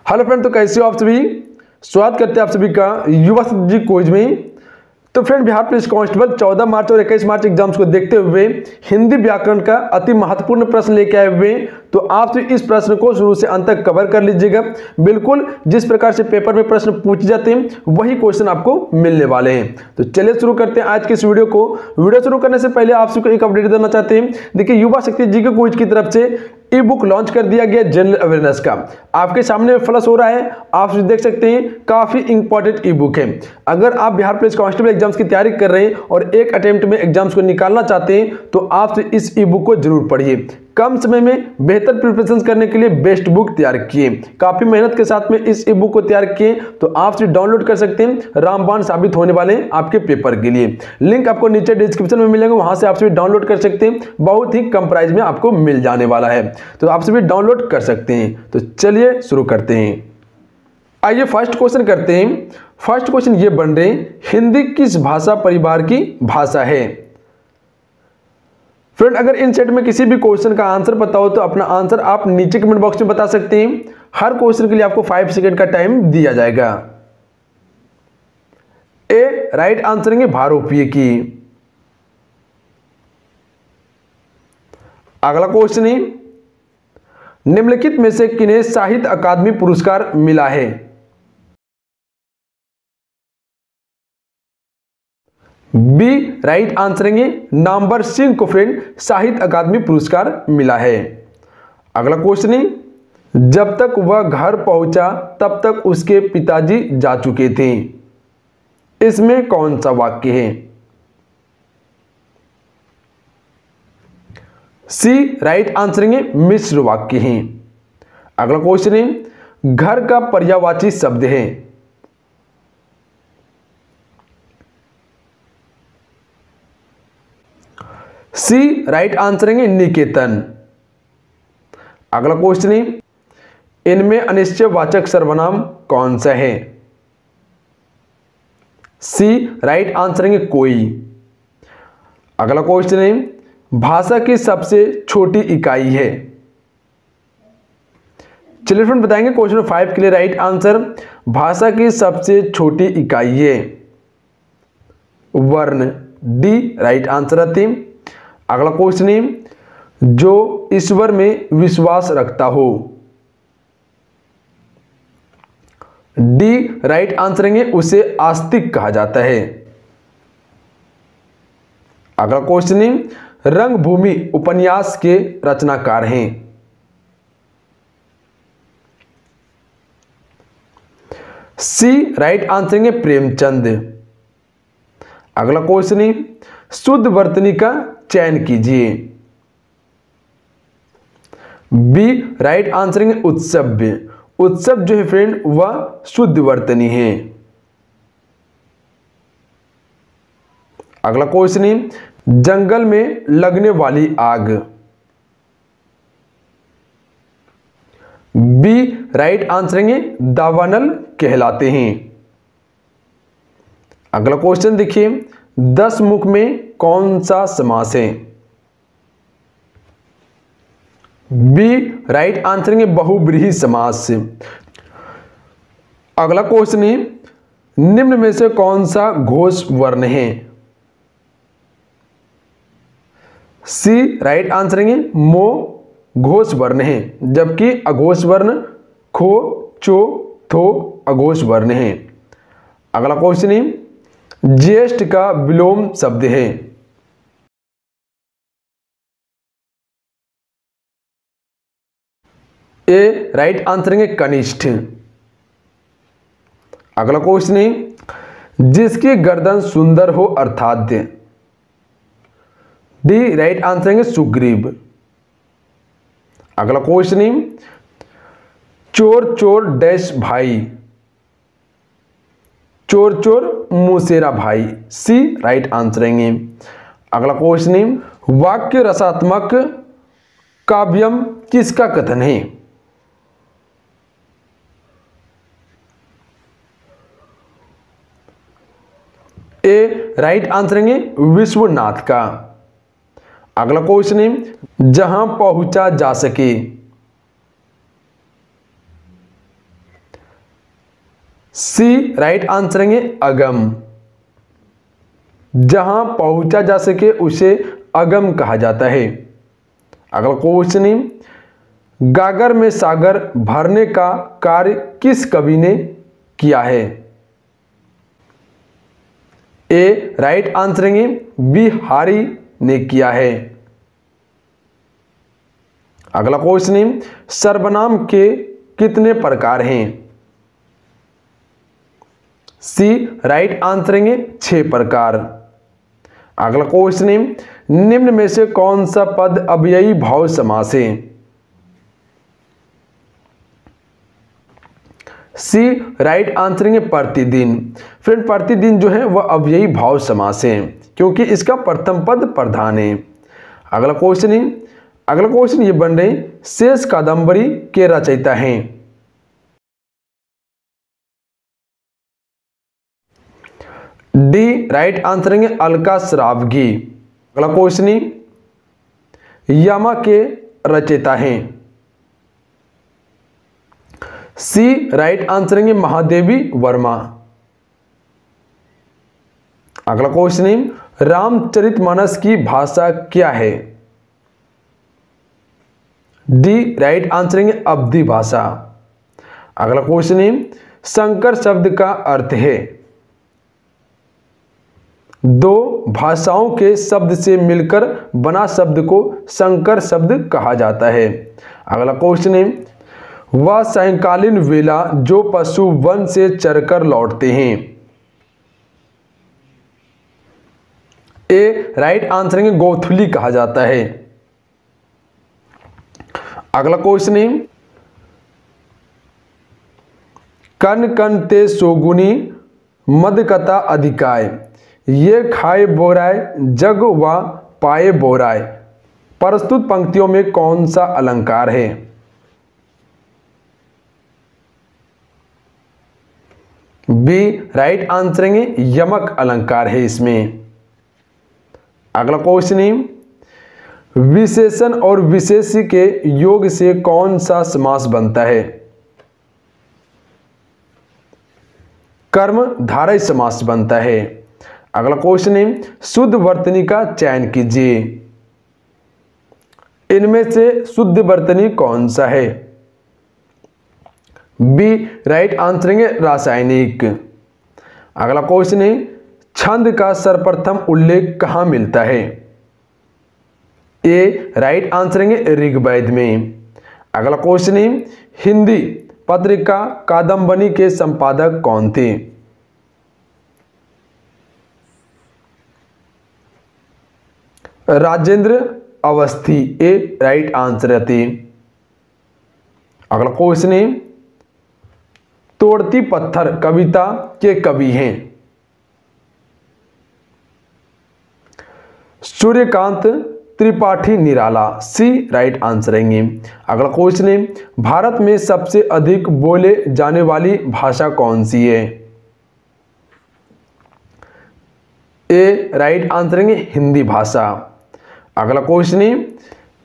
Hello friend, तो कैसे हो आप सभी। स्वागत करते हैं आप सभी का युवा जी क्विज में। तो फ्रेंड, बिहार पुलिस कांस्टेबल 14 मार्च और 21 मार्च एग्जाम्स को देखते हुए हिंदी व्याकरण का अति महत्वपूर्ण प्रश्न लेके आए हुए हैं। तो आप तो इस प्रश्न को शुरू से अंत तक कवर कर लीजिएगा। बिल्कुल जिस प्रकार से पेपर में प्रश्न पूछे जाते हैं वही क्वेश्चन आपको मिलने वाले हैं। तो चलिए शुरू करते हैं आज के इस वीडियो को। वीडियो शुरू करने से पहले आप सबको एक अपडेट देना चाहते हैं। देखिए, युवा शक्ति जी के क्विज की तरफ से ई बुक लॉन्च कर दिया गया जनरल अवेयरनेस का। आपके सामने फ्लश हो रहा है, आप देख सकते हैं। काफी इंपॉर्टेंट ई बुक है। अगर आप बिहार पुलिस कांस्टेबल एग्जाम्स की तैयारी कर रहे हैं और एक अटेम्प्ट में एग्जाम्स को निकालना चाहते हैं तो आप इस ई बुक को जरूर पढ़िए। कम समय में बेहतर प्रिपरेशन करने के लिए बेस्ट बुक तैयार किए। काफी मेहनत के साथ में इस ई बुक को तैयार किए, तो आप डाउनलोड कर सकते हैं। रामबाण साबित होने वाले हैं आपके पेपर के लिए। लिंक आपको नीचे डिस्क्रिप्शन में मिलेगा, वहां से आप सभी डाउनलोड कर सकते हैं। बहुत ही कम प्राइस में आपको मिल जाने वाला है, तो आप सभी डाउनलोड कर सकते हैं। तो चलिए शुरू करते हैं। आइए फर्स्ट क्वेश्चन करते हैं। फर्स्ट क्वेश्चन ये बन रहे हैं, हिंदी किस भाषा परिवार की भाषा है। फ्रेंड, अगर इन सेट में किसी भी क्वेश्चन का आंसर पता हो तो अपना आंसर आप नीचे कमेंट बॉक्स में बता सकते हैं। हर क्वेश्चन के लिए आपको 5 सेकंड का टाइम दिया जाएगा। ए राइट आंसर है भारोपीय की। अगला क्वेश्चन है, निम्नलिखित में से किन्हें साहित्य अकादमी पुरस्कार मिला है। बी राइट आंसर है नामवर सिंह को फ्रेंड साहित्य अकादमी पुरस्कार मिला है। अगला क्वेश्चन है, जब तक वह घर पहुंचा तब तक उसके पिताजी जा चुके थे। इसमें कौन सा वाक्य है। सी राइट आंसर है मिश्र वाक्य है। अगला क्वेश्चन है, घर का पर्यायवाची शब्द है। सी राइट आंसर है निकेतन। अगला क्वेश्चन है, इनमें अनिश्चयवाचक सर्वनाम कौन सा है। सी राइट आंसर है कोई। अगला क्वेश्चन है, भाषा की सबसे छोटी इकाई है। चलिए फ्रेंड बताएंगे क्वेश्चन 5 के लिए राइट आंसर। भाषा की सबसे छोटी इकाई है वर्ण। डी राइट आंसर आती। अगला क्वेश्चन है, जो ईश्वर में विश्वास रखता हो। डी राइट आंसर है उसे आस्तिक कहा जाता है। अगला क्वेश्चन है, रंगभूमि उपन्यास के रचनाकार हैं। सी राइट आंसर है प्रेमचंद। अगला क्वेश्चन है, शुद्ध वर्तनी का चयन कीजिए। बी राइट आंसर है उत्सव। उत्सव जो है फ्रेंड वह शुद्ध वर्तनी है। अगला क्वेश्चन है, जंगल में लगने वाली आग। बी राइट आंसर है दावानल कहलाते हैं। अगला क्वेश्चन देखिए, 10 मुख में कौन सा समास है। बी राइट आंसर है बहुब्रीहि समास। अगला क्वेश्चन है, निम्न में से कौन सा घोष वर्ण है। सी राइट आंसर है मो घोष वर्ण है, जबकि अघोष वर्ण खो चो थो अघोष वर्ण है। अगला क्वेश्चन है, ज्येष्ठ का विलोम शब्द है। ए राइट आंसर है कनिष्ठ। अगला क्वेश्चन है, जिसकी गर्दन सुंदर हो अर्थात। डी राइट आंसर है सुग्रीव। अगला क्वेश्चन है, चोर चोर डैश भाई। चोर चोर मुसेरा भाई। सी राइट आंसर है। अगला क्वेश्चन है, वाक्य रसात्मक काव्यम किसका कथन है। ए राइट आंसर है विश्वनाथ का। अगला क्वेश्चन है, जहां पहुंचा जा सके। सी राइट आंसर है अगम। जहां पहुंचा जा सके उसे अगम कहा जाता है। अगला क्वेश्चन है, गागर में सागर भरने का कार्य किस कवि ने किया है? ए राइट आंसर है बिहारी ने किया है। अगला क्वेश्चन है, सर्वनाम के कितने प्रकार हैं? सी राइट आंसर है 6 प्रकार। अगला क्वेश्चन है, निम्न में से कौन सा पद अव्ययी भाव समास है? सी राइट आंसर है प्रतिदिन। फ्रेंड प्रतिदिन जो है वह अव्ययी भाव समास है क्योंकि इसका प्रथम पद प्रधान है। अगला क्वेश्चन ये बन रहे, शेष कादंबरी के रचयिता हैं? डी राइट आंसर है अलका श्रावगी। अगला क्वेश्चन, यमा के रचयिता हैं? सी राइट आंसर है महादेवी वर्मा। अगला क्वेश्चन, रामचरितमानस की भाषा क्या है? डी राइट आंसर है अवधी भाषा। अगला क्वेश्चन, संकर शब्द का अर्थ है? 2 भाषाओं के शब्द से मिलकर बना शब्द को संकर शब्द कहा जाता है। अगला क्वेश्चन है, वह सायंकालीन वेला जो पशु वन से चरकर लौटते हैं? ए राइट आंसर है गोधूली कहा जाता है। अगला क्वेश्चन है, कन कन ते सोगुनी मद कथा अधिकाय, ये खाए बोराय जग व पाए बोराय, प्रस्तुत पंक्तियों में कौन सा अलंकार है? बी राइट आंसर है यमक अलंकार है इसमें। अगला क्वेश्चन है, विशेषण और विशेष्य के योग से कौन सा समास बनता है? कर्म धारय समास बनता है। अगला क्वेश्चन है, शुद्ध वर्तनी का चयन कीजिए। इनमें से शुद्ध वर्तनी कौन सा है? बी राइट आंसर है रासायनिक। अगला क्वेश्चन है, छंद का सर्वप्रथम उल्लेख कहां मिलता है? ए राइट आंसर है ऋग्वेद में। अगला क्वेश्चन है, हिंदी पत्रिका कादम्बनी के संपादक कौन थे? राजेंद्र अवस्थी ए राइट आंसर थे। अगला क्वेश्चन है, तोड़ती पत्थर कविता के कवि हैं? सूर्यकांत त्रिपाठी निराला सी राइट आंसर है। अगला क्वेश्चन है, भारत में सबसे अधिक बोले जाने वाली भाषा कौन सी है? ए राइट आंसर है हिंदी भाषा। अगला क्वेश्चन है,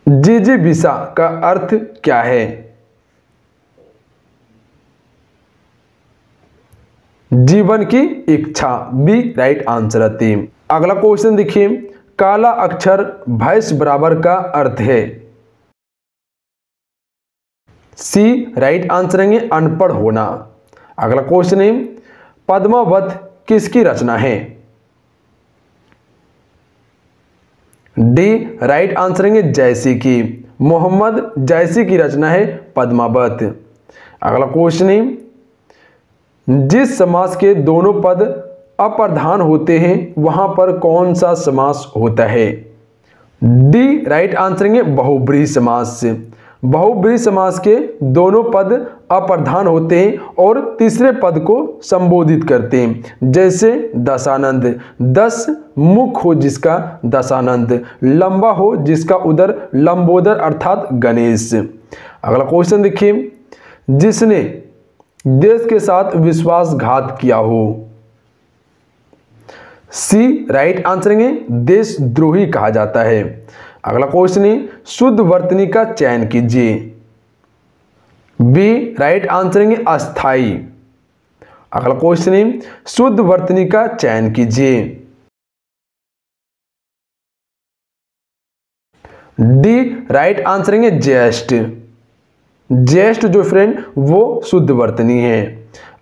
जिजीविषा का अर्थ क्या है? जीवन की इच्छा बी राइट आंसर है। अगला क्वेश्चन देखिए, काला अक्षर भैंस बराबर का अर्थ है? सी राइट आंसर है अनपढ़ होना। अगला क्वेश्चन है, पद्मावत किसकी रचना है? डी राइट आंसर है जैसी की। मोहम्मद जैसी की रचना है पद्मावत। अगला क्वेश्चन है, जिस समास के दोनों पद अप्रधान होते हैं वहां पर कौन सा समास होता है? डी राइट आंसर है बहुब्रीहि समास। बहुब्रीहि समास के दोनों पद अप्रधान होते हैं और तीसरे पद को संबोधित करते हैं, जैसे दशानंद, 10 मुख हो जिसका दशानंद, लंबा हो जिसका उदर लंबोदर अर्थात गणेश। अगला क्वेश्चन देखिए, जिसने देश के साथ विश्वासघात किया हो? सी राइट आंसर है देशद्रोही कहा जाता है। अगला क्वेश्चन है, शुद्ध वर्तनी का चयन कीजिए। बी राइट आंसर है अस्थाई। अगला क्वेश्चन है शुद्ध वर्तनी का चयन कीजिए। डी राइट आंसर है जेस्ट। जेस्ट जो फ्रेंड वो शुद्ध वर्तनी है।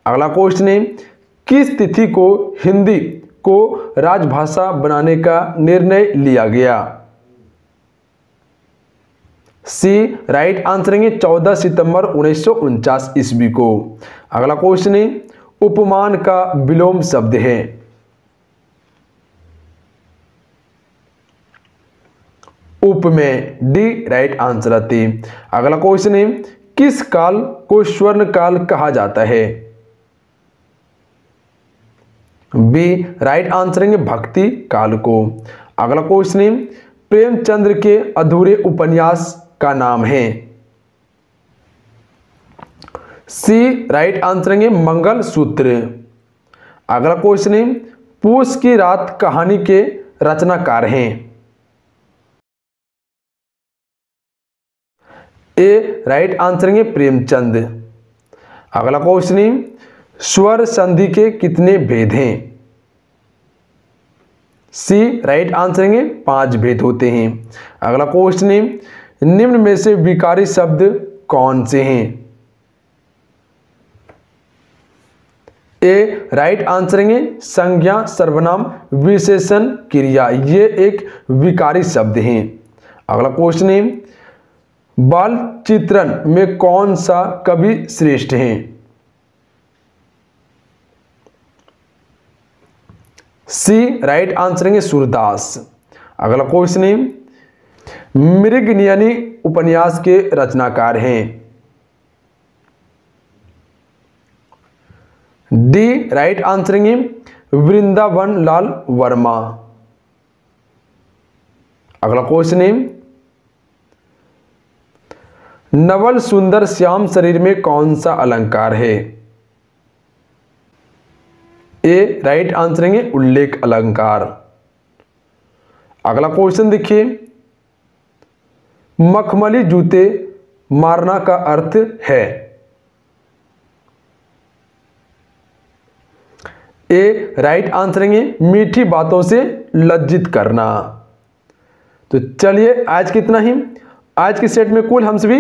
अगला क्वेश्चन है किस तिथि को हिंदी को राजभाषा बनाने का निर्णय लिया गया। सी राइट आंसर है 14 सितंबर 1949 ईस्वी को। अगला क्वेश्चन है उपमान का विलोम शब्द है। उप में डी राइट आंसर आती। अगला क्वेश्चन है किस काल को स्वर्ण काल कहा जाता है। बी राइट आंसर है भक्ति काल को। अगला क्वेश्चन है प्रेमचंद्र के अधूरे उपन्यास का नाम है। सी राइट आंसर है मंगल सूत्र। अगला क्वेश्चन है पूस की रात कहानी के रचनाकार हैं। ए राइट आंसर है प्रेमचंद। अगला क्वेश्चन है स्वर संधि के कितने भेद हैं। सी राइट आंसर है 5 भेद होते हैं। अगला क्वेश्चन है निम्न में से विकारी शब्द कौन से हैं। ए राइट आंसर है संज्ञा सर्वनाम विशेषण क्रिया, ये एक विकारी शब्द हैं। अगला क्वेश्चन है बाल चित्रण में कौन सा कवि श्रेष्ठ है। सी राइट आंसर है सूरदास। अगला क्वेश्चन है मृगनयनी उपन्यास के रचनाकार हैं। डी राइट आंसर है वृंदावन लाल वर्मा। अगला क्वेश्चन है नवल सुंदर श्याम शरीर में कौन सा अलंकार है। ए राइट आंसर है उल्लेख अलंकार। अगला क्वेश्चन देखिए मखमली जूते मारना का अर्थ है। ए राइट आंसर है मीठी बातों से लज्जित करना। तो चलिए आज कितना ही। आज के सेट में कुल हम सभी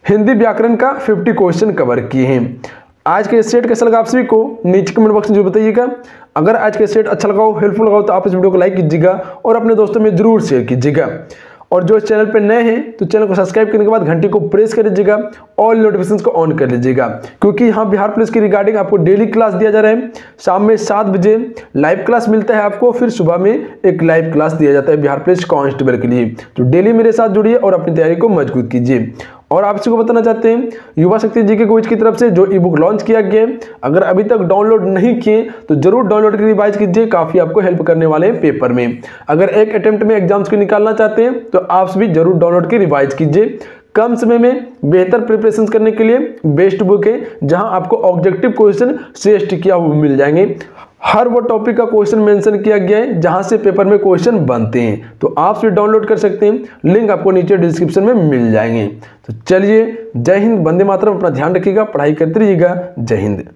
हिंदी व्याकरण का 50 क्वेश्चन कवर किए हैं। आज के सेट कैसा लगा आप सभी को नीचे कमेंट बॉक्स में जरूर बताइएगा। अगर आज के सेट अच्छा लगा हो, हेल्पफुल लगा हो, तो आप इस वीडियो को लाइक कीजिएगा और अपने दोस्तों में जरूर शेयर कीजिएगा। और जो इस चैनल पर नए हैं तो चैनल को सब्सक्राइब करने के बाद घंटी को प्रेस कर लीजिएगा, ऑल नोटिफिकेशंस को ऑन कर लीजिएगा, क्योंकि यहाँ बिहार पुलिस की रिगार्डिंग आपको डेली क्लास दिया जा रहा है। शाम में 7 बजे लाइव क्लास मिलता है आपको, फिर सुबह में एक लाइव क्लास दिया जाता है बिहार पुलिस कांस्टेबल के लिए। तो डेली मेरे साथ जुड़िए और अपनी तैयारी को मजबूत कीजिए। और आप इसी को बताना चाहते हैं युवा शक्ति जीके क्विज की तरफ से जो ई बुक लॉन्च किया गया है, अगर अभी तक डाउनलोड नहीं किए तो जरूर डाउनलोड कर रिवाइज कीजिए, काफी आपको हेल्प करने वाले हैं पेपर में। अगर एक अटेम्प्ट में एग्जाम्स को निकालना चाहते हैं तो आप भी जरूर डाउनलोड के रिवाइज कीजिए। कम समय में बेहतर प्रिपरेशन करने के लिए बेस्ट बुक है, जहां आपको ऑब्जेक्टिव क्वेश्चन श्रेष्ठ किया हुआ मिल जाएंगे। हर वो टॉपिक का क्वेश्चन मेंशन किया गया है जहां से पेपर में क्वेश्चन बनते हैं, तो आप भी डाउनलोड कर सकते हैं, लिंक आपको नीचे डिस्क्रिप्शन में मिल जाएंगे। तो चलिए जय हिंद, वंदे मातरम, अपना ध्यान रखिएगा, पढ़ाई करते रहिएगा। जय हिंद।